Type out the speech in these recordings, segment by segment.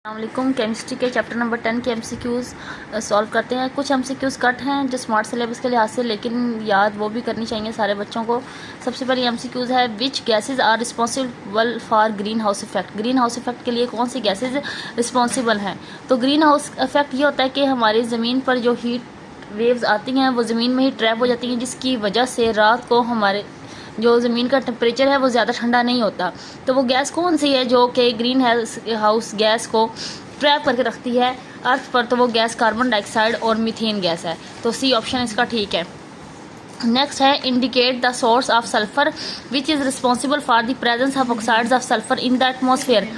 अस्सलामुअलैकुम। केमिस्ट्री के chapter number 10 के एमसीक्यूज़ सॉल्व करते हैं। कुछ एमसीक्यूज़ कट हैं जो स्मार्ट सिलेबस के लिहाज से, लेकिन याद वो भी करनी चाहिए सारे बच्चों को। सबसे पहले एमसीक्यूज़ है, which gases are responsible for greenhouse effect. Greenhouse effect के लिए कौन सी गैसेज रिस्पॉन्सिबल हैं? तो ग्रीन हाउस इफेक्ट ये होता है कि हमारी ज़मीन पर जो हीट वेव्स आती हैं वो ज़मीन में ही ट्रैप हो जाती हैं, जिसकी वजह से रात को हमारे जो ज़मीन का टेम्परेचर है वो ज़्यादा ठंडा नहीं होता। तो वो गैस कौन सी है जो कि ग्रीन हाउस गैस को ट्रैप करके रखती है अर्थ पर? तो वो गैस कार्बन डाइऑक्साइड और मीथेन गैस है। तो सी ऑप्शन इसका ठीक है। नेक्स्ट है, indicate the source of sulphur which is responsible for the presence of oxides of sulphur in the atmosphere.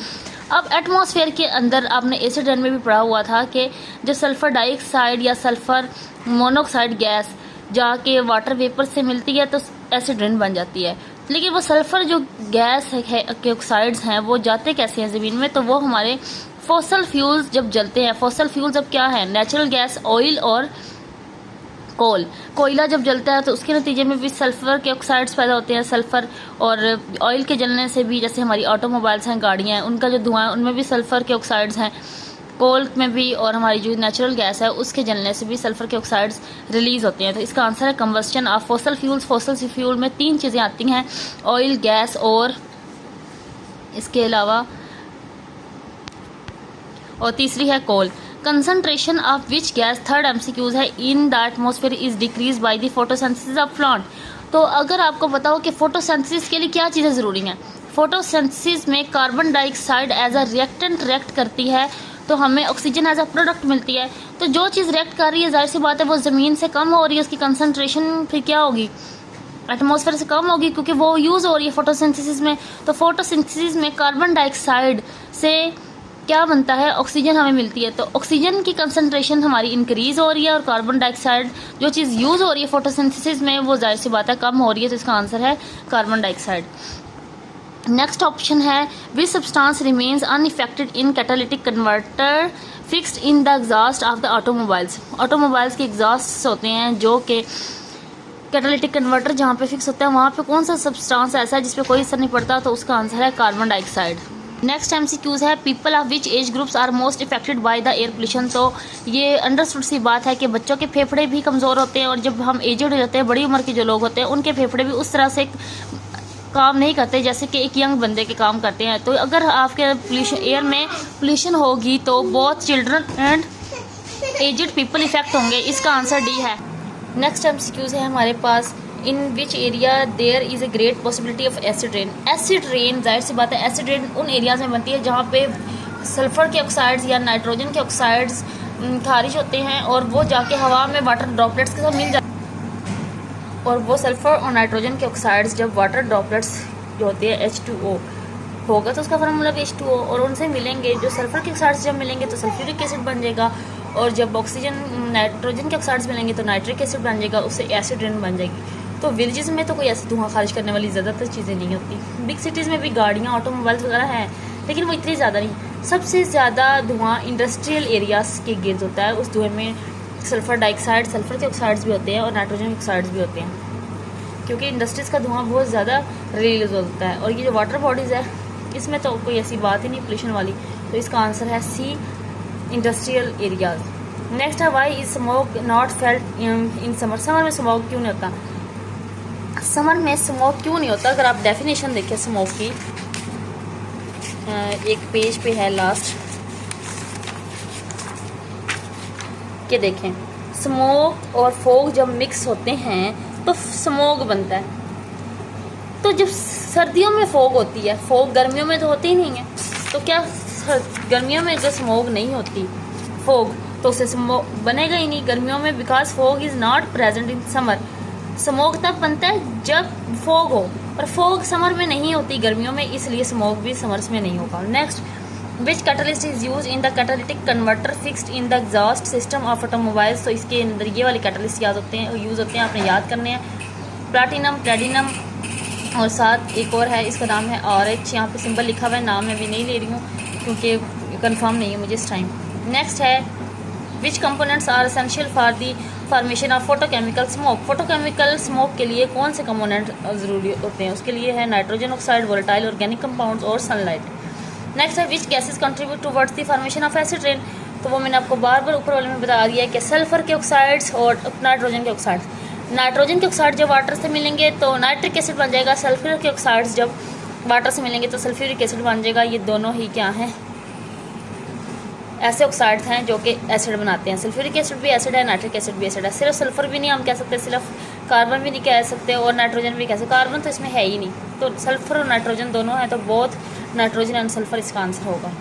अब एटमॉस्फेयर के अंदर आपने एसिड रेन में भी पढ़ा हुआ था कि जब सल्फर डाइऑक्साइड या सल्फर मोनोऑक्साइड गैस जाके वाटर वेपर से मिलती है तो एसिड रेन बन जाती है। लेकिन वो सल्फर जो गैस है के ऑक्साइड्स हैं वो जाते कैसे हैं ज़मीन में? तो वो हमारे फॉसल फ्यूल्स जब जलते हैं। फॉसल फ्यूल्स अब क्या है? नेचुरल गैस, ऑयल और कोल। कोयला जब जलता है तो उसके नतीजे में भी सल्फर के ऑक्साइड्स पैदा होते हैं। सल्फर और ऑयल के जलने से भी, जैसे हमारी ऑटोमोबाइल्स हैं, गाड़ियाँ हैं, उनका जो धुआं है उनमें भी सल्फर के ऑक्साइड्स हैं। कोल में भी, और हमारी जो नेचुरल गैस है उसके जलने से भी सल्फर के ऑक्साइड्स रिलीज होते हैं। तो इसका आंसर है combustion of fossil fuels. Fossil fuel में 3 चीज़ें आती हैं, ऑयल, गैस और इसके अलावा और तीसरी है coal. Concentration of which gas, third MCQs है, in the atmosphere is decrease by the photosynthesis of plant. तो अगर आपको बताओ कि फोटोसिंथेसिस के लिए क्या चीज़ें ज़रूरी हैं? फोटोसिंथेसिस में carbon dioxide as a reactant react करती है तो हमें ऑक्सीजन एज अ प्रोडक्ट मिलती है। तो जो चीज़ रिएक्ट कर रही है, जाहिर सी बात है वो ज़मीन से कम हो रही है, उसकी कंसंट्रेशन फिर क्या होगी? एटमॉस्फेयर से कम होगी, क्योंकि वो यूज़ हो रही है फोटोसिंथेसिस में। तो फोटोसिंथेसिस में कार्बन डाइऑक्साइड से क्या बनता है? ऑक्सीजन हमें मिलती है। तो ऑक्सीजन की कंसंट्रेशन हमारी इंक्रीज हो रही है और कार्बन डाइऑक्साइड जो चीज़ यूज़ हो रही है फोटोसिंथेसिस में वो जाहिर सी बात है कम हो रही है। तो इसका आंसर है कार्बन डाइऑक्साइड। नेक्स्ट ऑप्शन है, which substance remains unaffected in catalytic converter fixed in the exhaust of the automobiles. Automobiles के एग्जॉस्ट होते हैं जो कि कैटालिटिक कन्वर्टर जहाँ पे फिक्स होता है वहाँ पे कौन सा सब्सटेंस ऐसा है जिस पे कोई असर नहीं पड़ता? तो उसका आंसर है कार्बन डाइऑक्साइड। नेक्स्ट एमसीक्यूज है, people of which age groups are most affected by the air pollution. तो ये अंडरस्टूड सी बात है कि बच्चों के फेफड़े भी कमज़ोर होते हैं और जब हम एजड हो जाते हैं, बड़ी उम्र के जो लोग होते हैं, उनके फेफड़े भी उस तरह से काम नहीं करते जैसे कि एक यंग बंदे के काम करते हैं। तो अगर आपके पोल्यूशन एयर में पोल्यूशन होगी तो बहुत children and aged people effect होंगे। इसका आंसर डी है। नेक्स्ट एमसीक्यूज है हमारे पास, in which area there is a great possibility of acid rain. Acid rain, जाहिर सी बात है एसिड रेन उन एरियाज में बनती है जहाँ पे सल्फर के ऑक्साइड्स या नाइट्रोजन के ऑक्साइड्स खारिज होते हैं और वो जाके हवा में वाटर ड्रॉपलेट्स के साथ मिल जाते हैं। और वो सल्फर और नाइट्रोजन के ऑक्साइड्स जब वाटर ड्रॉपलेट्स जो होते हैं H2O होगा तो उसका फार्मूला भी H2O, और उनसे मिलेंगे जो सल्फर के ऑक्साइड्स जब मिलेंगे तो सल्फ्यूरिक एसिड बन जाएगा, और जब ऑक्सीजन नाइट्रोजन के ऑक्साइड्स मिलेंगे तो नाइट्रिक एसिड बन जाएगा, उससे एसिड रेन बन जाएगी। तो विलेजेस में तो कोई ऐसे धुआं खारिज करने वाली ज़्यादातर चीज़ें नहीं होती। बिग सिटीज़ में भी गाड़ियाँ, ऑटोमोबाइल्स वगैरह हैं, लेकिन वो इतनी ज़्यादा नहीं। सबसे ज़्यादा धुआं इंडस्ट्रियल एरियाज के गिर्द होता है। उस धुएँ में सल्फर डाइऑक्साइड, सल्फर के ऑक्साइड्स भी होते हैं और नाइट्रोजन के ऑक्साइड्स भी होते हैं, क्योंकि इंडस्ट्रीज़ का धुआं बहुत ज़्यादा रिलीज होता है। और ये जो वाटर बॉडीज़ है इसमें तो कोई ऐसी बात ही नहीं पोल्यूशन वाली। तो इसका आंसर है सी, इंडस्ट्रियल एरियाज। नेक्स्ट है, why is smoke not felt in summer. Summer में स्मोक क्यों नहीं होता? समर में स्मोक क्यों नहीं होता? अगर आप डेफिनेशन देखें स्मोक की, एक पेज पे है लास्ट के, देखें स्मोक और फोग जब मिक्स होते हैं तो स्मोक बनता है। तो जब सर्दियों में फोग होती है, फोग गर्मियों में तो होती ही नहीं है, तो क्या गर्मियों में जो स्मोक नहीं होती फोग, तो उससे स्मोक बनेगा ही नहीं गर्मियों में, because fog is not present in summer. Smoke तब बनता है जब फोग हो, पर फोग समर में नहीं होती गर्मियों में, इसलिए स्मोक भी समर्स में नहीं होगा। Next, which catalyst is use in the catalytic converter fixed in the exhaust system of automobiles. तो इसके अंदर ये वाले कैटलिस्ट याद होते हैं, यूज़ होते हैं, आपने याद करने हैं, प्लैटिनम, प्लेटिनम, और साथ एक और है, इसका नाम है RH। यहाँ पे सिंबल लिखा हुआ है, नाम मैं भी नहीं ले रही हूँ क्योंकि कंफर्म नहीं है मुझे इस टाइम। नेक्स्ट है, which components are essential for the formation of photochemical smoke. Photochemical smoke के लिए कौन से कंपोनेंट ज़रूरी होते हैं? उसके लिए है nitrogen oxide, volatile organic compounds और सनलाइट। नेक्स्ट है which gases contribute towards the formation of acid rain. तो वो मैंने आपको बार बार ऊपर वाले में बता दिया है कि सल्फर के ऑक्साइड्स और नाइट्रोजन के ऑक्साइड्स। नाइट्रोजन के ऑक्साइड जब वाटर से मिलेंगे तो नाइट्रिक एसिड बन जाएगा, सल्फर के ऑक्साइड्स जब वाटर से मिलेंगे तो सल्फ्यूरिक एसिड बन जाएगा। ये दोनों ही क्या हैं, ऐसे ऑक्साइड्स हैं जो कि एसिड बनाते हैं। सल्फ्यूरिक एसिड भी एसिड है, नाइट्रिक एसिड भी एसिड है। सिर्फ सल्फर भी नहीं हम कह सकते, सिर्फ कार्बन भी नहीं कह सकते और नाइट्रोजन भी कह सकते, कार्बन तो इसमें है ही नहीं। तो सल्फर और नाइट्रोजन दोनों हैं, तो बोथ नाइट्रोजन एंड सल्फर इसका आंसर होगा।